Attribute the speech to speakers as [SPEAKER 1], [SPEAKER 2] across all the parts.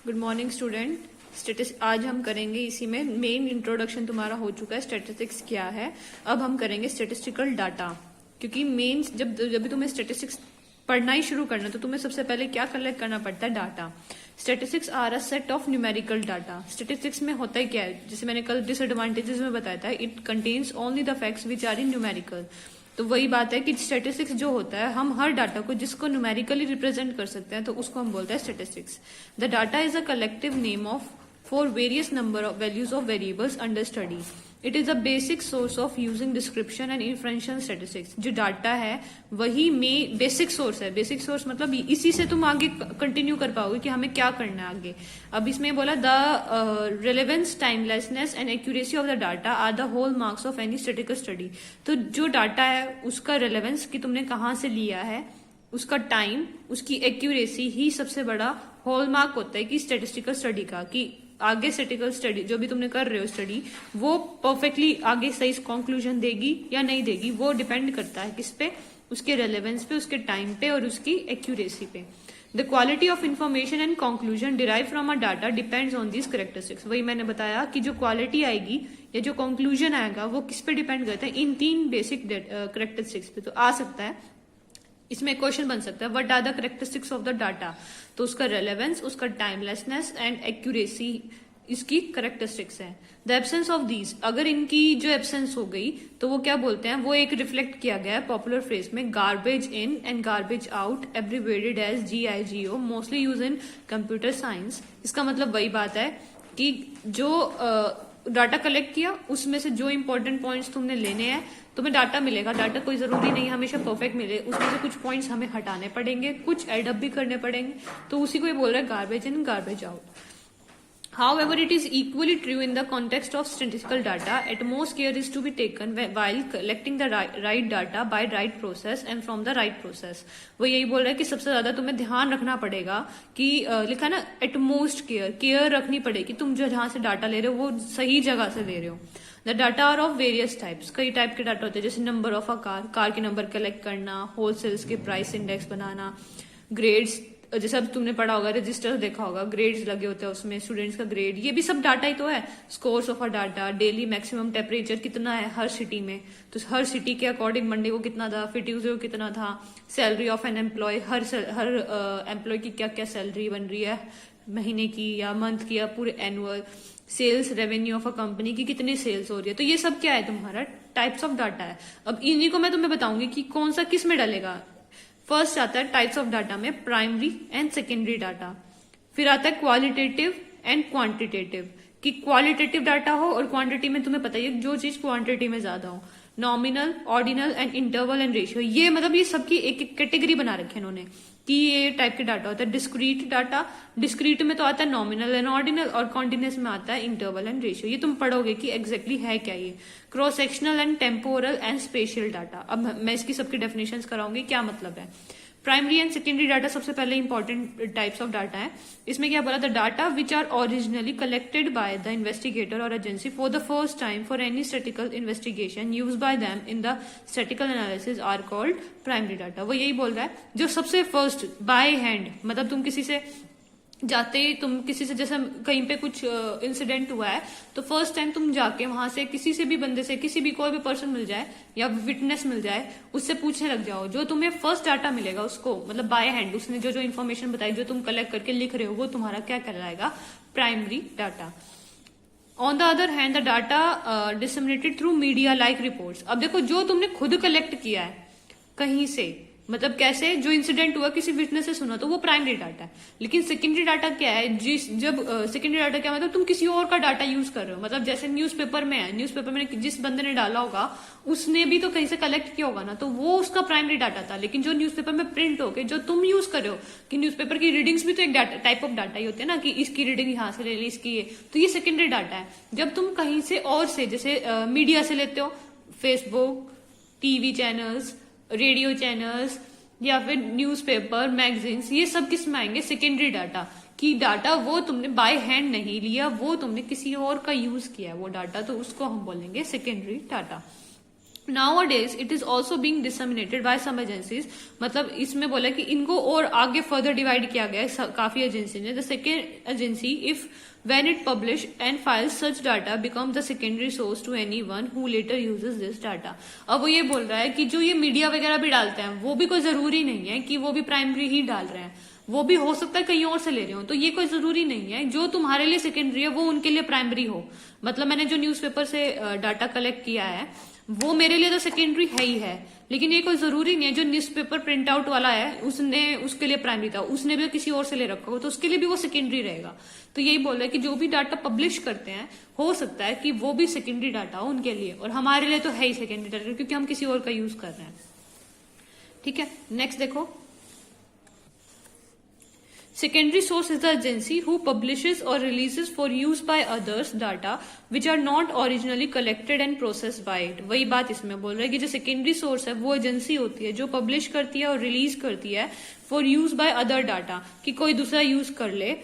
[SPEAKER 1] Good morning student. आज हम करेंगे इसी में मेन इंट्रोडक्शन तुम्हारा हो चुका है, स्टैटिस्टिक्स क्या है। अब हम करेंगे स्टैटिस्टिकल डाटा, क्योंकि मेन जब भी तुम्हें स्टैटिस्टिक्स पढ़ना ही शुरू करना तो तुम्हें सबसे पहले क्या कलेक्ट करना पड़ता है, data. Statistics are a set of numerical data. Statistics में होता है क्या है, जैसे मैंने कल डिसएडवांटेजेस में बताया था, it contains only the facts which are in numerical. तो वही बात है कि स्टैटिस्टिक्स जो होता है, हम हर डाटा को जिसको न्यूमेरिकली रिप्रेजेंट कर सकते हैं तो उसको हम बोलते हैं statistics. The data is a collective name of for various number of values of variables under study. It is a basic source of using description and inferential statistics. जो डाटा है वही में बेसिक सोर्स है। Basic source मतलब इसी से तुम आगे कंटिन्यू कर पाओगे कि हमें क्या करना है आगे। अब इसमें बोला the relevance, timelessness and accuracy of the data are the hallmarks of any statistical study. तो जो डाटा है उसका रिलेवेंस कि तुमने कहाँ से लिया है, उसका टाइम, उसकी एक्यूरेसी ही सबसे बड़ा हॉलमार्क होता है कि स्टैटिस्टिकल स्टडी का, कि आगे स्टैटिस्टिकल स्टडी जो भी तुमने कर रहे हो स्टडी, वो परफेक्टली आगे सही कंक्लूजन देगी या नहीं देगी, वो डिपेंड करता है किस पे, उसके रेलेवेंस पे, उसके टाइम पे और उसकी एक्यूरेसी पे। The quality of information and conclusion derive from a data depends on this characteristics. वही मैंने बताया कि जो क्वालिटी आएगी या जो कंक्लूजन आएगा वो किस पे डिपेंड करता है, इन तीन बेसिक कैरेक्टरिस्टिक्स पे। तो आ सकता है इसमें क्वेश्चन बन सकता है, what are the characteristics of the data. तो उसका रेलेवेंस, उसका टाइमलेसनेस एंड एक्यूरेसी इसकी कैरेक्टरिस्टिक्स है। द एब्सेंस ऑफ दीज, अगर इनकी जो एब्सेंस हो गई तो वो क्या बोलते हैं, वो एक रिफ्लेक्ट किया गया है पॉपुलर फ्रेज में, garbage in and garbage out, abbreviated as GIGO, mostly use in computer science. इसका मतलब वही बात है कि जो डाटा कलेक्ट किया उसमें से जो इंपॉर्टेंट पॉइंट्स तुमने लेने हैं, तुम्हें डाटा मिलेगा। डाटा कोई जरूरी नहीं हमेशा परफेक्ट मिले, उसमें से कुछ पॉइंट्स हमें हटाने पड़ेंगे, कुछ एडअप भी करने पड़ेंगे। तो उसी को ये बोल रहा है garbage in garbage out. However, it is equally true in the context of statistical data. At most care is to be taken while collecting the right data by right process and from the right process. वो यही बोल रहा है कि सबसे ज्यादा तुम्हें ध्यान रखना पड़ेगा कि लिखा ना एटमोस्ट केयर रखनी पड़ेगी, तुम जो जहां से डाटा ले रहे हो वो सही जगह से ले रहे हो। The data are of various types, कई टाइप के डाटा होते हैं, जैसे नंबर ऑफ अ कार के नंबर कलेक्ट करना, होलसेल्स के प्राइस इंडेक्स बनाना, ग्रेड्स, जैसे अब तुमने पढ़ा होगा, रजिस्टर देखा होगा, ग्रेड्स लगे होते हैं उसमें, स्टूडेंट्स का ग्रेड, ये भी सब डाटा ही तो है। Scores of a data, daily maximum temperature कितना है हर सिटी में, तो हर सिटी के अकॉर्डिंग मंडे को कितना था, फिर ट्यूजडे को कितना था। सैलरी ऑफ एन एम्प्लॉय, हर एम्प्लॉय की क्या क्या सैलरी बन रही है महीने की या मंथ की या पूरे annual. Sales revenue of a company की कितनी सेल्स हो रही है। तो ये सब क्या है, तुम्हारा टाइप्स ऑफ डाटा है। अब इन्हीं को मैं तुम्हें बताऊंगी कि कौन सा किस में डलेगा। फर्स्ट आता है टाइप्स ऑफ डाटा में प्राइमरी एंड सेकेंडरी डाटा, फिर आता है क्वालिटेटिव एंड क्वांटिटेटिव, कि क्वालिटेटिव डाटा हो और क्वांटिटी में तुम्हें पता है जो चीज क्वांटिटी में ज्यादा हो। Nominal, ordinal and interval and ratio, ये मतलब ये सबकी एक एक कैटेगरी बना रखे हैं इन्होंने कि ये टाइप के डाटा होता है। डिस्क्रीट डाटा, डिस्क्रीट में तो आता है नॉमिनल एंड ऑर्डिनल, और कॉन्टिन्यूस में आता है इंटरवल एंड रेशियो। ये तुम पढ़ोगे कि एग्जैक्टली है क्या ये। Cross sectional and temporal and spatial data, अब मैं इसकी सबकी डेफिनेशंस कराऊंगी क्या मतलब है। प्राइमरी एंड सेकेंडरी डाटा सबसे पहले इंपॉर्टेंट टाइप्स ऑफ डाटा है। इसमें क्या बोला, the data which are originally collected by the investigator or agency for the first time for any statistical investigation used by them in the statistical analysis are called primary data. वो यही बोल रहा है जो सबसे फर्स्ट बाय हैंड, मतलब तुम किसी से जाते ही, तुम किसी से जैसे कहीं पे कुछ इंसिडेंट हुआ है तो फर्स्ट टाइम तुम जाके वहां से किसी से भी बंदे से, किसी भी कोई भी पर्सन मिल जाए या विटनेस मिल जाए, उससे पूछने लग जाओ। जो तुम्हें फर्स्ट डाटा मिलेगा उसको, मतलब बाय हैंड उसने जो जो इन्फॉर्मेशन बताई, जो तुम कलेक्ट करके लिख रहे हो, वो तुम्हारा क्या कहलाएगा, primary data. On the other hand the data disseminated through media like reports. अब देखो जो तुमने खुद कलेक्ट किया है कहीं से, मतलब कैसे, जो इंसिडेंट हुआ किसी विटनेस से सुना, तो वो प्राइमरी डाटा है। लेकिन सेकेंडरी डाटा क्या है, जब सेकेंडरी डाटा क्या मतलब तुम किसी और का डाटा यूज कर रहे हो, मतलब जैसे न्यूज़पेपर में है, न्यूज़पेपर में जिस बंदे ने डाला होगा उसने भी तो कहीं से कलेक्ट किया होगा ना, तो वो उसका प्राइमरी डाटा था। लेकिन जो न्यूज़पेपर में प्रिंट होके जो तुम यूज कर रहे हो, कि न्यूज़पेपर की रीडिंग्स भी तो एक टाइप ऑफ डाटा ही होते हैं ना, कि इसकी रीडिंग यहाँ से ले ली, इसकी ये, तो ये सेकेंडरी डाटा है। जब तुम कहीं से और से, जैसे मीडिया से लेते हो, Facebook, TV channels, radio channels या फिर न्यूज़पेपर, मैगजीन्स, ये सब किस में आएंगे, सेकेंडरी डाटा। कि डाटा वो तुमने बाय हैंड नहीं लिया, वो तुमने किसी और का यूज किया है वो डाटा, तो उसको हम बोलेंगे secondary data. Nowadays it is also being disseminated by some agencies. मतलब इसमें बोला कि इनको और आगे फर्दर डिवाइड किया गया है काफी एजेंसी ने. The second agency, if when it publish and files such data, become the secondary source to anyone who later uses this data. अब वो ये बोल रहा है कि जो ये मीडिया वगैरह भी डालते हैं वो भी कोई जरूरी नहीं है कि वो भी प्राइमरी ही डाल रहे हैं, वो भी हो सकता है कहीं और से ले रहे हो. तो ये कोई जरूरी नहीं है जो तुम्हारे लिए सेकेंडरी है वो उनके लिए प्राइमरी हो. मतलब मैंने जो न्यूज़पेपर से डाटा कलेक्ट किया है वो मेरे लिए तो सेकेंडरी है ही है, लेकिन ये कोई जरूरी नहीं है जो न्यूज़पेपर प्रिंट आउट वाला है उसके लिए प्राइमरी था, उसने भी किसी और से ले रखा हो तो उसके लिए भी वो सेकेंडरी रहेगा. तो यही बोल रहा है कि जो भी डाटा पब्लिश करते हैं हो सकता है कि वो भी सेकेंडरी डाटा हो उनके लिए, और हमारे लिए तो है ही सेकेंडरी डाटा क्योंकि हम किसी और का यूज कर रहे हैं. ठीक है, नेक्स्ट देखो. Secondary source is the agency who publishes or releases for use by others data which are not originally collected and processed by it. वही बात इसमें बोल रहा है कि जो सेकेंडरी सोर्स है वो एजेंसी होती है जो पब्लिश करती है और रिलीज करती है for use by other data, कि कोई दूसरा यूज कर ले.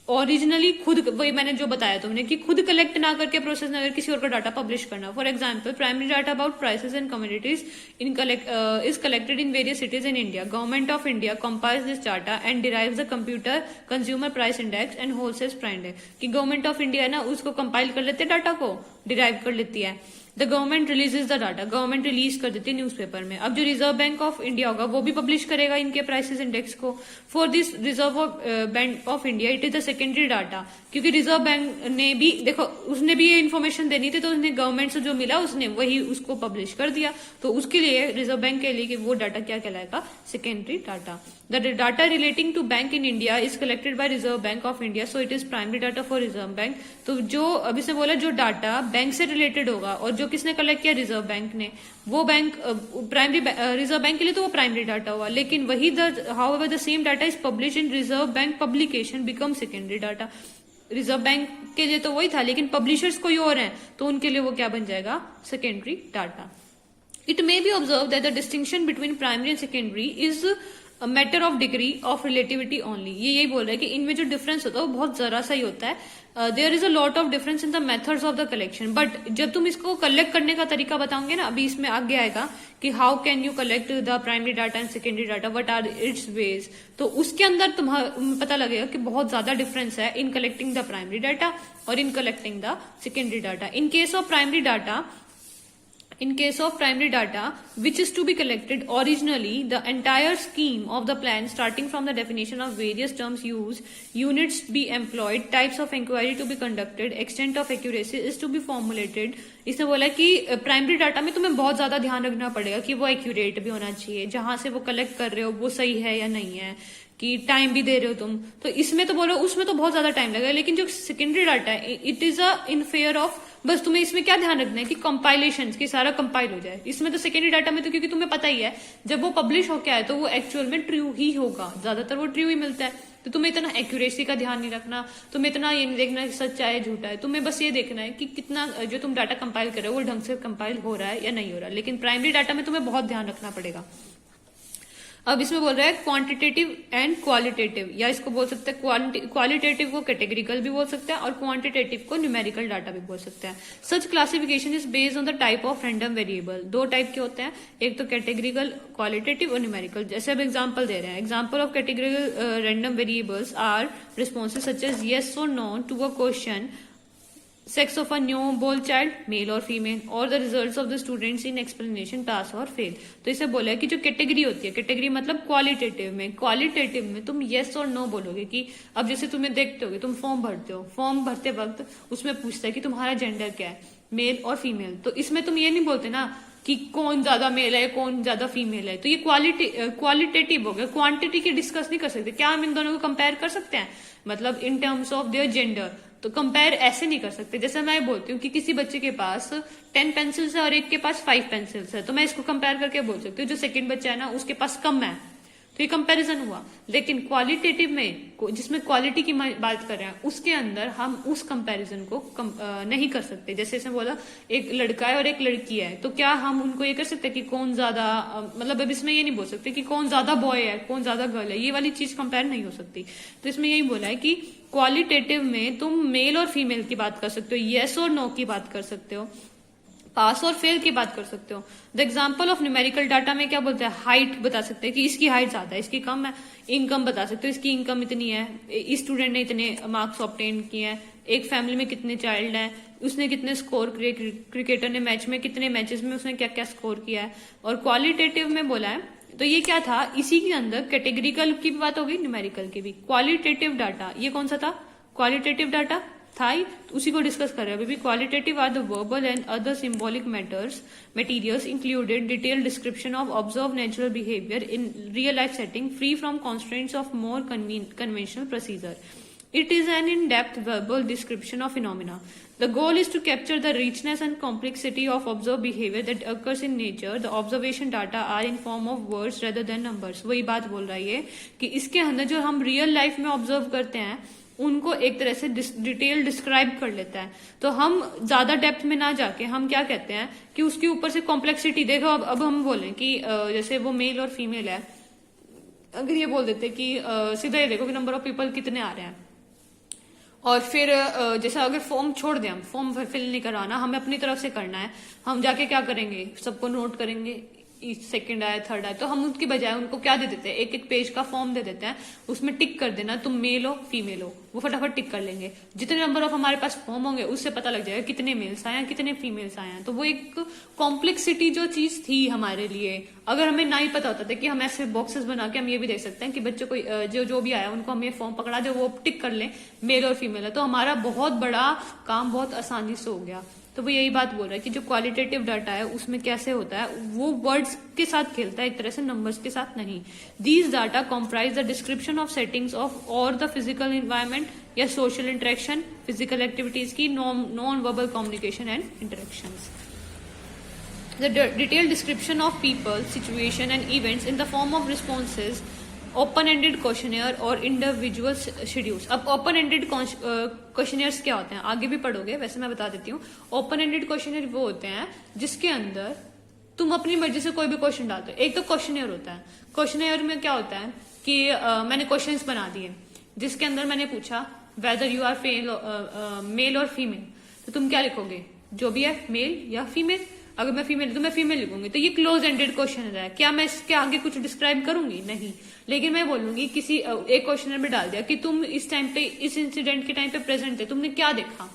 [SPEAKER 1] ओरिजिनली खुद, वही मैंने जो बताया तुमने कि खुद कलेक्ट ना करके प्रोसेस ना करके किसी और का डाटा पब्लिश करना. For example, primary data about prices and commodities is collected in various cities in India. Government of India compiles this data and derives the computer consumer price index and wholesale price index. कि government of India है ना, उसको compile कर लेते हैं, data को derive कर लेती है. The government releases the data, government release कर देती है न्यूज़पेपर में. अब जो रिजर्व बैंक ऑफ इंडिया होगा वो भी पब्लिश करेगा इनके प्राइसेस इंडेक्स को. For this reserve bank of India it is the secondary data, क्योंकि रिजर्व बैंक ने भी देखो उसने भी ये इन्फॉर्मेशन देनी थी तो उसने गवर्नमेंट से जो मिला उसने वही उसको पब्लिश कर दिया. तो उसके लिए रिजर्व बैंक के लिए कि वो डाटा क्या कहलाएगा, secondary data. The data relating to bank in India is collected by reserve bank of India, so it is primary data for reserve bank. तो जो अभी से बोला जो डाटा बैंक से रिलेटेड होगा और जो किसने कलेक्ट किया, रिजर्व बैंक ने, वो बैंक प्राइमरी रिजर्व बैंक के लिए तो वो प्राइमरी डाटा हुआ. लेकिन वही however the same data is publish in reserve bank publication become secondary data. Reserve bank के लिए तो वही था लेकिन पब्लिशर्स कोई और हैं तो उनके लिए वो क्या बन जाएगा, secondary data. It may be observe that the distinction between primary and secondary is matter of degree of relativity only. ये यही बोल रहा है कि इनमें जो डिफरेंस होता है वो बहुत जरा सा ही होता है. There is a lot of difference in the methods of the collection, but जब तुम इसको कलेक्ट करने का तरीका बताओगे ना, अभी इसमें आगे आएगा कि how can you collect the primary data and secondary data, what are its ways, तो उसके अंदर तुम्हें पता लगेगा कि बहुत ज्यादा डिफरेंस है in collecting the primary data और in collecting the secondary data. In case of primary data, in case of primary data which is to be collected originally, the entire scheme of the plan starting from the definition of various terms used, units be employed, types of inquiry to be conducted, extent of accuracy is to be formulated. इसने बोला कि primary data में तुम्हें बहुत ज्यादा ध्यान रखना पड़ेगा कि वो एक्यूरेट भी होना चाहिए, जहां से वो कलेक्ट कर रहे हो वो सही है या नहीं है, कि टाइम भी दे रहे हो तुम. तो इसमें तो बोलो उसमें तो बहुत ज्यादा टाइम लगेगा. लेकिन जो सेकेंडरी डाटा है it is a in fair of, बस तुम्हें इसमें क्या ध्यान रखना है कि कंपाइलेशन की सारा कंपाइल हो जाए. इसमें तो सेकेंडरी डाटा में तो क्योंकि तुम्हें पता ही है जब वो पब्लिश होके आए तो वो एक्चुअल में ट्रू ही होगा, ज्यादातर वो ट्रू ही मिलता है. तो तुम्हें इतना एक्यूरेसी का ध्यान नहीं रखना, तुम्हें इतना ये नहीं देखना कि सच्चा है झूठा है, तुम्हें बस ये देखना है कि कितना जो तुम डाटा कंपाइल कर रहे हो वो ढंग से कंपाइल हो रहा है या नहीं हो रहा है. लेकिन प्राइमरी डाटा में तुम्हें बहुत ध्यान रखना पड़ेगा. अब इसमें बोल रहा है क्वांटिटेटिव एंड क्वालिटेटिव, या इसको बोल सकते हैं क्वालिटेटिव को कैटेगरिकल भी बोल सकते हैं और क्वांटिटेटिव को न्यूमेरिकल डाटा भी बोल सकते हैं. Such classification is based on the type of random variable. दो टाइप के होते हैं, एक तो कैटेगरिकल क्वालिटेटिव और न्यूमेरिकल. जैसे अब एग्जांपल दे रहे हैं, example of categorical random variables are responses such as yes or no to a question, sex of a newborn child, male or female, or the results of the students in explanation pass or fail. तो इसे बोला है कि जो category होती है, category मतलब qualitative में तुम येस और नो बोलोगे. कि अब जैसे तुम्हें देखते होगे, तुम फॉर्म भरते हो, फॉर्म भरते वक्त उसमें पूछता है कि तुम्हारा जेंडर क्या है, मेल और फीमेल. तो इसमें तुम ये नहीं बोलते ना कि कौन ज्यादा मेल है कौन ज्यादा फीमेल है. तो ये क्वालिटेटिव हो गया, क्वांटिटी की डिस्कस नहीं कर सकते. क्या हम इन दोनों को कंपेयर कर सकते हैं, मतलब in terms of their gender, तो कंपेयर ऐसे नहीं कर सकते. जैसे मैं बोलती हूँ कि किसी बच्चे के पास 10 पेंसिल्स है और एक के पास 5 पेंसिल्स है, तो मैं इसको कंपेयर करके बोल सकती हूँ जो सेकंड बच्चा है ना उसके पास कम है, तो ये कंपैरिजन हुआ. लेकिन क्वालिटेटिव में जिसमें क्वालिटी की बात कर रहे हैं उसके अंदर हम उस कंपैरिजन को नहीं कर सकते. जैसे इसमें बोला एक लड़का है और एक लड़की है, तो क्या हम उनको ये कर सकते हैं कि कौन ज्यादा, मतलब अब इसमें ये नहीं बोल सकते कि कौन ज्यादा बॉय है कौन ज्यादा गर्ल है, ये वाली चीज कंपेयर नहीं हो सकती. तो इसमें यही बोला है कि क्वालिटेटिव में तुम मेल और फीमेल की बात कर सकते हो, येस और नो की बात कर सकते हो. पास और फेल की बात कर सकते हो। The example of numerical data में क्या बोलते हैं, हाइट बता सकते हैं कि इसकी हाइट ज्यादा है, इसकी कम है। इनकम बता सकते हो, इसकी इनकम इतनी है, इस स्टूडेंट ने इतने मार्क्स ऑब्टेन किए हैं, एक फैमिली में कितने चाइल्ड हैं, उसने कितने स्कोर, क्रिकेटर ने मैच में कितने मैचेस में उसने क्या क्या स्कोर किया है। और क्वालिटेटिव में बोला है, तो ये क्या था, इसी के अंदर कैटेगरिकल की भी बात होगी, न्यूमेरिकल की भी। क्वालिटेटिव डाटा ये कौन सा था, क्वालिटेटिव डाटा था ही, तो उसी को डिस्कस कर रहे हैं अभी। Qualitative are the verbal and other symbolic materials included detail description of observe natural behaviour in real life setting free from constraints of more conventional procedure. It is an in-depth verbal description of phenomena. The goal is to capture the richness and complexity of observed behavior that occurs in nature. The observation data are in form of words rather than numbers. वही बात बोल रहा है ये कि इसके अंदर जो हम रियल लाइफ में ऑब्जर्व करते हैं उनको एक तरह से डिटेल डिस्क्राइब कर लेता है। तो हम ज्यादा डेप्थ में ना जाके हम क्या कहते हैं कि उसके ऊपर से कॉम्प्लेक्सिटी देखो। अब हम बोलें कि जैसे वो मेल और फीमेल है, अगर ये बोल देते कि सीधा ये देखो कि नंबर ऑफ पीपल कितने आ रहे हैं, और फिर जैसे अगर फॉर्म छोड़ दें, हम फॉर्म फिल नहीं कराना, हमें अपनी तरफ से करना है, हम जाके क्या करेंगे, सबको नोट करेंगे, सेकंड आया थर्ड आया, तो हम उसकी बजाय उनको क्या दे देते हैं, एक एक पेज का फॉर्म दे देते हैं, उसमें टिक कर देना तुम मेल हो फीमेल हो, वो फटाफट टिक कर लेंगे। जितने नंबर ऑफ हमारे पास फॉर्म होंगे उससे पता लग जाएगा कितने मेल्स आए हैं कितने फीमेल्स आए हैं। तो वो एक कॉम्प्लेक्सिटी जो चीज थी हमारे लिए, अगर हमें ना ही पता होता था कि हम ऐसे बॉक्सेस बना के हम ये भी देख सकते हैं कि बच्चे को जो भी आया उनको हम ये फॉर्म पकड़ा दे, वो टिक कर ले मेल और फीमेल है, तो हमारा बहुत बड़ा काम बहुत आसानी से हो गया। तो वो यही बात बोल रहा है कि जो क्वालिटेटिव डाटा है उसमें कैसे होता है, वो वर्ड्स के साथ खेलता है एक तरह से, नंबर्स के साथ नहीं। These data comprise the description of settings of और द फिजिकल इन्वायरमेंट या सोशल इंटरेक्शन, फिजिकल एक्टिविटीज की, non verbal communication and interactions. The detailed description of people, situation and events in the form of responses, open-ended questionnaire और individual schedules. अब open-ended questionnaires क्या होते हैं आगे भी पढ़ोगे, वैसे मैं बता देती हूँ। open-ended questionnaire वो होते हैं जिसके अंदर तुम अपनी मर्जी से कोई भी क्वेश्चन डालते हो। एक तो क्वेश्चनेयर होता है, क्वेश्चनेयर में क्या होता है कि मैंने क्वेश्चंस बना दिए जिसके अंदर मैंने पूछा वेदर यू आर मेल और फीमेल, तो तुम क्या लिखोगे, जो भी है मेल या फीमेल। अगर मैं फीमेल तो मैं फीमेल लिखूंगी, तो ये क्लोज एंडेड क्वेश्चन है। क्या मैं इसके आगे कुछ डिस्क्राइब करूंगी, नहीं, लेकिन मैं बोलूंगी किसी एक क्वेश्चन में डाल दिया कि तुम इस टाइम पे इस इंसिडेंट के टाइम पे प्रेजेंट थे, तुमने क्या देखा,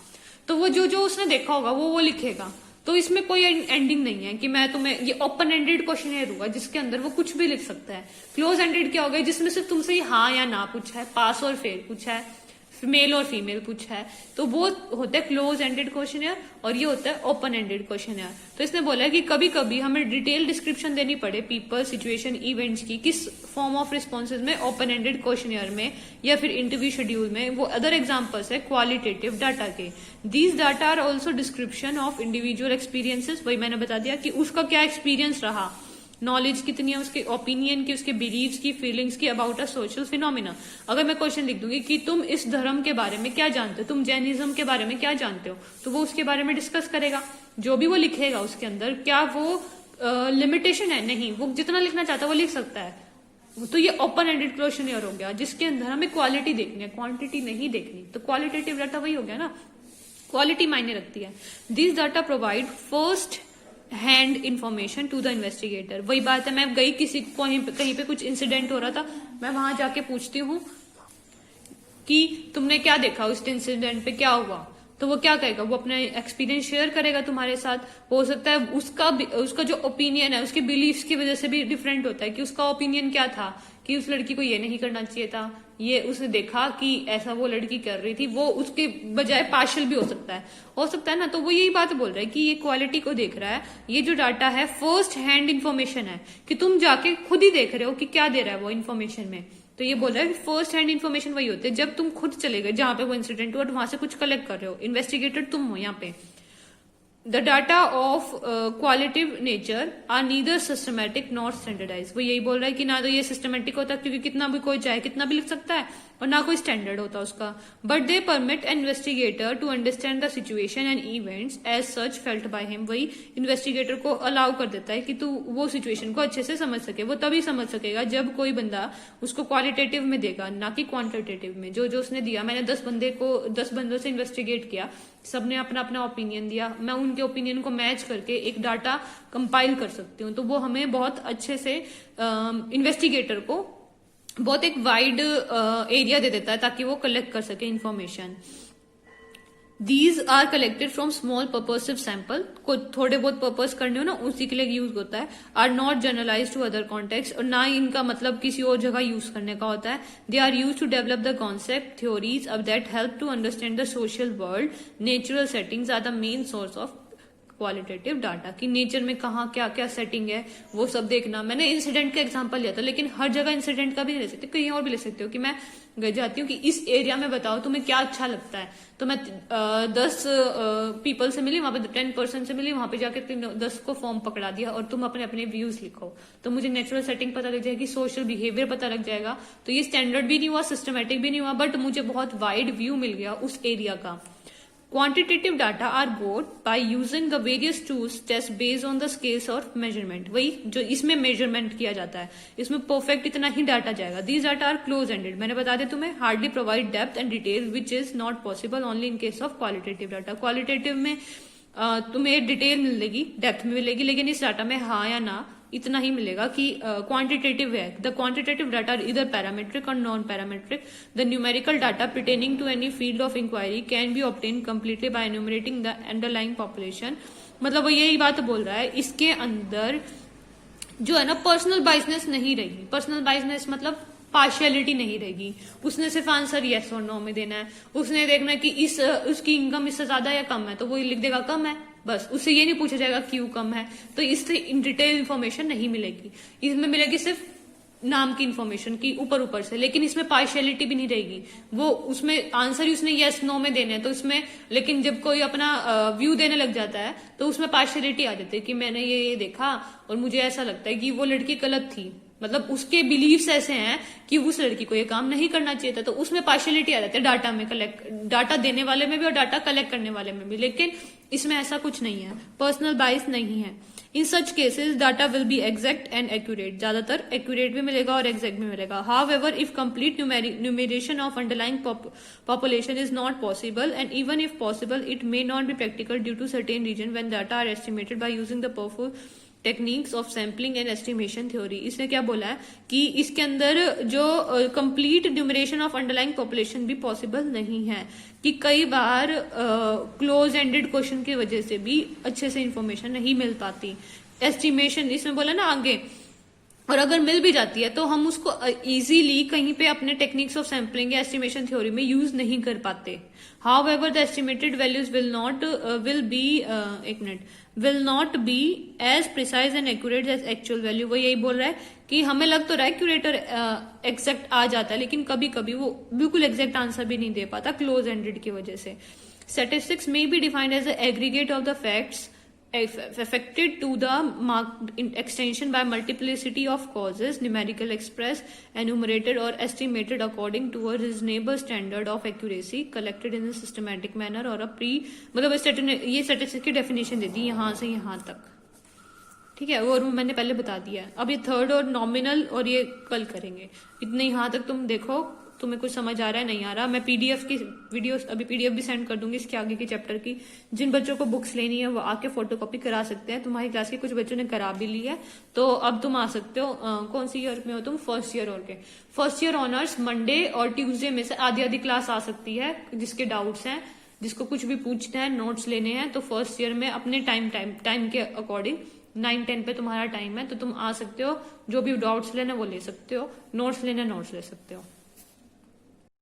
[SPEAKER 1] तो वो जो उसने देखा होगा वो लिखेगा। तो इसमें कोई एंडिंग नहीं है कि मैं तुम्हें, ये ओपन एंडेड क्वेश्चन होगा जिसके अंदर वो कुछ भी लिख सकता है। क्लोज एंडेड क्या होगा, जिसमें सिर्फ तुमसे हाँ या ना पूछा है, पास और फेल पूछा है, मेल और फीमेल पूछा है, तो वो होता है क्लोज एंडेड क्वेश्चनियर और ये होता है ओपन एंडेड क्वेश्चनियर। तो इसने बोला है कि कभी कभी हमें डिटेल डिस्क्रिप्शन देनी पड़े पीपल, सिचुएशन, इवेंट्स की, किस फॉर्म ऑफ रिस्पॉन्सेज में, ओपन एंडेड क्वेश्चनियर में या फिर इंटरव्यू शेड्यूल में। वो अदर एग्जाम्पल्स है क्वालिटेटिव डाटा के। These data are also description of individual experiences, वही मैंने बता दिया कि उसका क्या एक्सपीरियंस रहा, नॉलेज कितनी है उसके, ओपिनियन की, उसके बिलीव्स की, फीलिंग्स की अबाउट अ सोशल फिनोमिना। अगर मैं क्वेश्चन लिख दूंगी कि तुम इस धर्म के बारे में क्या जानते हो, तुम जैनिज्म के बारे में क्या जानते हो, तो वो उसके बारे में डिस्कस करेगा। जो भी वो लिखेगा उसके अंदर, क्या वो लिमिटेशन है, नहीं, वो जितना लिखना चाहता है वो लिख सकता है। तो ये ओपन एंडेड क्वेश्चनियर हो गया जिसके अंदर हमें क्वालिटी देखनी है, क्वांटिटी नहीं देखनी। तो क्वालिटेटिव डाटा वही हो गया ना, क्वालिटी मायने रखती है। This data provide first hand information to the investigator. वही बात है, मैं गई किसी कहीं पे कुछ इंसिडेंट हो रहा था, मैं वहां जाके पूछती हूँ कि तुमने क्या देखा, उस इंसिडेंट पे क्या हुआ, तो वो क्या कहेगा, वो अपना एक्सपीरियंस शेयर करेगा तुम्हारे साथ। हो सकता है उसका जो ओपिनियन है उसके बिलीफ्स की वजह से भी डिफरेंट होता है कि उसका ओपिनियन क्या था कि उस लड़की को ये नहीं करना चाहिए था, ये उसने देखा कि ऐसा वो लड़की कर रही थी, वो उसके बजाय पार्शियल भी हो सकता है ना। तो वो यही बात बोल रहा है कि ये क्वालिटी को देख रहा है। ये जो डाटा है फर्स्ट हैंड इन्फॉर्मेशन है कि तुम जाके खुद ही देख रहे हो कि क्या दे रहा है वो इन्फॉर्मेशन में। तो ये बोल रहा है फर्स्ट हैंड इन्फॉर्मेशन वही होती है जब तुम खुद चले गए जहां पे वो इंसिडेंट हुआ और वहां से कुछ कलेक्ट कर रहे हो, इन्वेस्टिगेटर तुम हो यहाँ पे। The data of qualitative nature are neither systematic nor standardized। वो यही बोल रहा है कि ना तो ये सिस्टमेटिक होता क्योंकि कितना भी कोई चाहे कितना भी लिख सकता है, और ना कोई स्टैंडर्ड होता उसका। But they permit investigator to understand the situation and events as such felt by him. वही इन्वेस्टिगेटर को अलाउ कर देता है कि तू वो सिचुएशन को अच्छे से समझ सके। वो तभी समझ सकेगा जब कोई बंदा उसको क्वालिटेटिव में देगा, ना कि क्वांटिटेटिव में। जो उसने दिया, मैंने 10 बंदों से इन्वेस्टिगेट किया, सबने अपना अपना ओपिनियन दिया, मैं उनके ओपिनियन को मैच करके एक डाटा कंपाइल कर सकती हूँ। तो वो हमें बहुत अच्छे से इन्वेस्टिगेटर को बहुत एक वाइड एरिया दे देता है ताकि वो कलेक्ट कर सके information. These are collected from small purposive sample, को थोड़े बहुत पर्पस करने हो ना उसी के लिए यूज होता है। Are not generalise to other context, और ना ही इनका मतलब किसी और जगह यूज करने का होता है। They are use to develop the concept theories अब that help to understand the social world. Natural settings are the main source of qualitative data, कि नेचर में कहाँ क्या क्या सेटिंग है वो सब देखना। मैंने इंसिडेंट का एग्जांपल लिया था, लेकिन हर जगह इंसिडेंट का भी नहीं ले सकते, कहीं और भी ले सकते हो कि मैं गई जाती हूँ कि इस एरिया में बताओ तुम्हें क्या अच्छा लगता है, तो मैं 10 पीपल से मिली, वहां पे 10% से मिली, वहां पे जाके 10 को फॉर्म पकड़ा दिया और तुम अपने अपने व्यूज लिखो, तो मुझे नेचुरल सेटिंग पता लग जाएगी, सोशल बिहेवियर पता लग जाएगा। तो ये स्टैंडर्ड भी नहीं हुआ, सिस्टमेटिक भी नहीं हुआ, बट मुझे बहुत वाइड व्यू मिल गया उस एरिया का। Quantitative data are got by using the various tools test based on the scales of measurement। वही जो इसमें मेजरमेंट किया जाता है, इसमें परफेक्ट इतना ही डाटा जाएगा। These data are close ended, मैंने बता दिया तुम्हें, hardly provide depth and detail which is not possible only in case of qualitative data। Qualitative में तुम्हें डिटेल मिलेगी, डेप्थ में मिलेगी, लेकिन इस डाटा में हाँ या ना इतना ही मिलेगा कि क्वांटिटेटिव है। द quantitative data are either parametric और non parametric. The numerical data pertaining to any field of inquiry can be obtained completely by enumerating the underlying population। मतलब वो यही बात बोल रहा है, इसके अंदर जो है ना पर्सनल बाइसनेस नहीं रहेगी। पर्सनल बाइसनेस मतलब पार्शियलिटी नहीं रहेगी। उसने सिर्फ आंसर यस और नो में देना है, उसने देखना है कि उसकी इनकम इससे ज्यादा या कम है, तो वो लिख देगा कम है, बस। उससे ये नहीं पूछा जाएगा क्यों कम है, तो इससे डिटेल इन्फॉर्मेशन नहीं मिलेगी। इसमें मिलेगी सिर्फ नाम की इन्फॉर्मेशन की ऊपर ऊपर से, लेकिन इसमें पार्शियलिटी भी नहीं रहेगी। वो उसमें आंसर ही उसने यस नो में देने हैं, तो इसमें लेकिन जब कोई अपना व्यू देने लग जाता है तो उसमें पार्शियलिटी आ जाती है कि मैंने ये देखा और मुझे ऐसा लगता है कि वो लड़की गलत थी, मतलब उसके बिलीव्स ऐसे हैं कि उस लड़की को ये काम नहीं करना चाहिए था, तो उसमें पार्शियलिटी आ जाती है डाटा में, डाटा देने वाले में भी और डाटा कलेक्ट करने वाले में भी। लेकिन इसमें ऐसा कुछ नहीं है, पर्सनल बाइस नहीं है। In such cases data will be exact and accurate, ज्यादातर एक्यूरेट भी मिलेगा और एग्जैक्ट भी मिलेगा। However if complete numeration of underlying population is not possible and even if possible it may not be practical due to certain reason when data are estimated by using the powerful techniques of sampling and estimation theory. इसने क्या बोला है कि इसके अंदर जो complete numeration of underlying population भी possible नहीं है, कि कई बार क्लोज एंडेड क्वेश्चन की वजह से भी अच्छे से इंफॉर्मेशन नहीं मिल पाती। एस्टिमेशन इसमें बोला ना आगे, और अगर मिल भी जाती है तो हम उसको इजीली कहीं पे अपने टेक्निक्स ऑफ सैम्पलिंग या एस्टिमेशन थ्योरी में यूज नहीं कर पाते। However, the estimated values will not be as precise and accurate as actual value। वो यही बोल रहा है कि हमें लग तो रहा है एक्यूरेट और एग्जैक्ट आ जाता है, लेकिन कभी कभी वो बिल्कुल एग्जैक्ट आंसर भी नहीं दे पाता क्लोज एंडेड की वजह से। Statistics may be defined as the aggregate of the facts affected to the marked extension by multiplicity of causes, numerical express, enumerated or estimated according to a reasonable standard of accuracy, collected in a systematic manner or a मतलब ये statistics की definition दे दी यहाँ से यहाँ तक, ठीक है, और मैंने पहले बता दिया है। अब ये थर्ड और नॉमिनल और ये कल करेंगे। इतने यहाँ तक तुम देखो, तुम्हें कुछ समझ आ रहा है नहीं आ रहा। मैं पीडीएफ की वीडियोस अभी पीडीएफ भी सेंड कर दूंगी इसके आगे के चैप्टर की। जिन बच्चों को बुक्स लेनी है वो आके फोटोकॉपी करा सकते हैं। तुम्हारी क्लास के कुछ बच्चों ने करा भी ली है, तो अब तुम आ सकते हो। कौन सी ईयर में हो तुम? First year. और के फर्स्ट ईयर ऑनर्स मंडे और ट्यूसडे में से आधी आधी क्लास आ सकती है। जिसके डाउट्स हैं, जिसको कुछ भी पूछना है, नोट्स लेने हैं, तो फर्स्ट ईयर में अपने टाइम के अकॉर्डिंग 9-10 पे तुम्हारा टाइम है, तो तुम आ सकते हो। जो भी डाउट्स लेना वो ले सकते हो, नोट्स लेना नोट्स ले सकते हो।